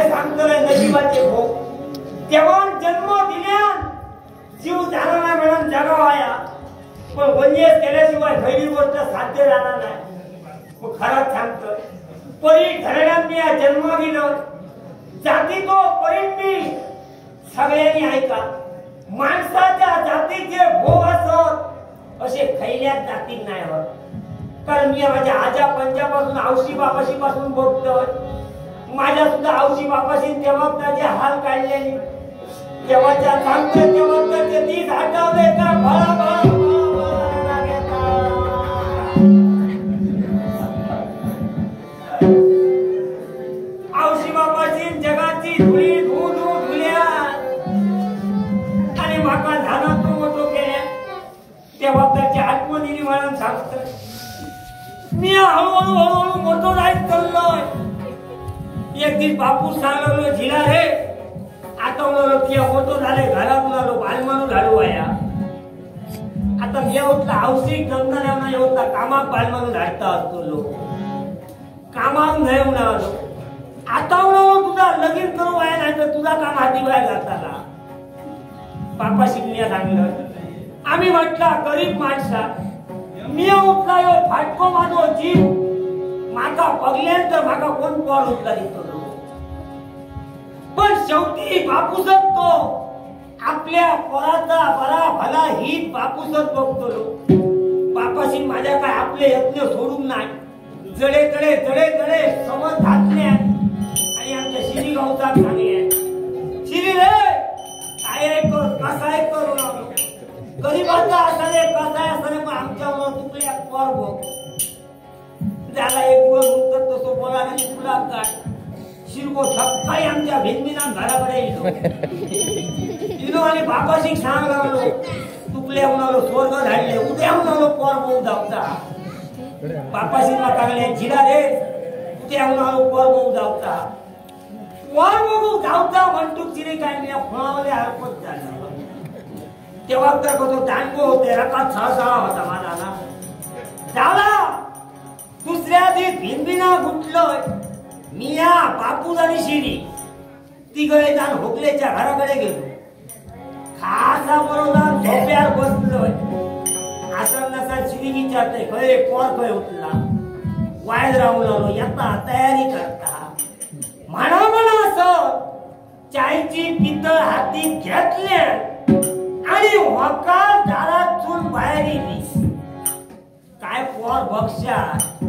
तुले सांगतोय नशिबाचे भोग तेव्हा जन्म दिल्यान जीव झाला नाही म्हणून जगावाया पण वंजेस केल्याशिवाय पहिली गोष्ट साध्य राहणार नाही मग खरंच सांगतोय परी घराण्यात मी जन्म दिलं जाती तो परीत मी सगळ्यांनी ऐका माणसाच्या जातीचे भोग असत असे खैल्यात जातीत नाही होत कारण मी माझ्या आजा पंजापासून औशी बापाशी पासून बघतोय माझ्या सुद्धा औशी बापाशी तेव्हा त्याचे हाल काढलेले तेव्हाच्या सांगतोय तेव्हा त्याचे तीच हटवले का भळा भळा औशी बापाची जगाची धुळी धुळू धुल्या आणि माका झाला तो मोठो केल्या तेव्हा त्याची आत्मदिनी म्हणून सांगतोय मी हळूहळू हळूहळू मोठो जायत चाललोय एक दिवस बापू सांगलो झिला रे आता उन्हाळो किया मोठो झाले घरात उन्हाळो बालमानू झालो वाया आता मी होतला औषधिक जमणाऱ्यांना होता कामाक बालमानू धाडता असतो लोक कामाक नाही उन्हाळो आता उन्हाळो तुझा लगीन करू वाया नाही तर तुझा काम हाती वाया जाताना बापा शिकण्या सांगलं आम्ही म्हटला गरीब माणसा मी उठला यो फाटको माझो जीव माका बघल्यानंतर माका कोण पोर उठला दिसतो पण शेवटी बापूसच तो आपल्या पोराचा बरा भला हित बापूसच बघतो बापाशी माझ्या काय आपले यत्न सोडून नाही जडे जडे जडे जडे समज घातले आणि आमच्या शिरी गावचा सांगले शिरी रे काय कर कसा करू गरीबाचा असाले कसा असाले पण आमच्यावर तुकड्या पोर बघ त्याला एक दिवस उत्तर तसो बोलायला तुला काय शिरको सकाळी आमच्या भिंतीना घराकडे येलो आणि बापाशी सांग लागलो तुकल्या उन्हाळो स्वर्ग धाडले उद्या उन्हाळो पोर बघू जावता बापाशी लागले जिरा रे उद्या उन्हाळो पोर बघू जावता पोर बघू जावता म्हणतो चिरे काय मी फळावले हरकत झाला तेव्हा तर तो दांडगो होते रकात सळसळा होता माझा ना झाला दुसऱ्या दिवस भिंतीना गुटलोय मिया बापू आणि शिरी तिघे जाण होकलेच्या घराकडे गेलो खासा बरोबर झोप्यावर बसलोय असं नसा शिरी विचारते खरे कोण खय उठला वायद राहून आलो येता तयारी करता म्हणा म्हणा असं चायची पितळ हाती घेतले आणि वकाल दारात चूल बाहेर येली काय पोर बक्षात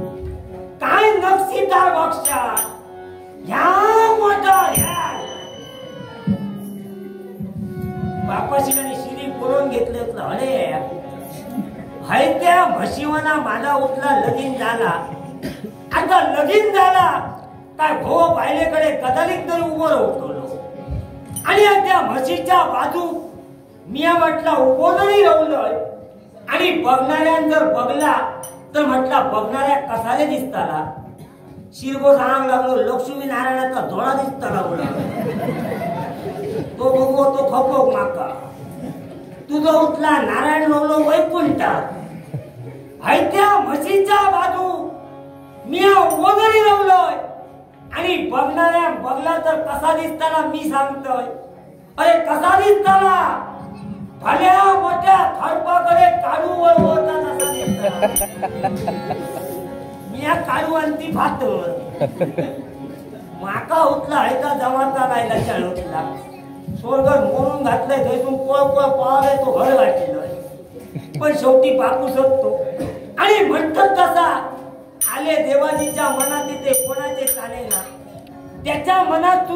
काय नक्षीदार बक्षात ह्या मोठा ह्या बापाशी आणि शिरी करून घेतले अरे हैत्या म्हशीवना माझा उठला लगीन झाला आता लगीन झाला काय भो पाहिलेकडे कदालिक तरी उभं राहतो आणि त्या म्हशीच्या बाजू मिया म्हटला उभो जरी राहलोय आणि बघणाऱ्यां जर बघला तर म्हटला बघणाऱ्या कसाले दिसताला शिरगो सांग लागलो लक्ष्मी नारायणाचा धोळा दिसताला तो बघो तो खपो माका तुझं उठला नारायण लागलो वैकुंठात हैत्या म्हशीच्या बाजू मिया उभो जरी राहलोय आणि बघणाऱ्या बघला तर कसा दिसताला मी सांगतोय अरे कसा दिसताला भल्या मोठ्या थरपाकडे काढू वळवतात असं दिसतं मिया काढू आणती भातर माका उठला हैता जमाचा नाही लक्षात उठला स्वर्गर मोडून घातलंय थैसून पळ पळ पळालाय तो घर गाठलेलं पण शेवटी बापू शकतो आणि म्हणतात तसा आले देवाजीच्या मनात येते कोणाचे चाले ना त्याच्या मनात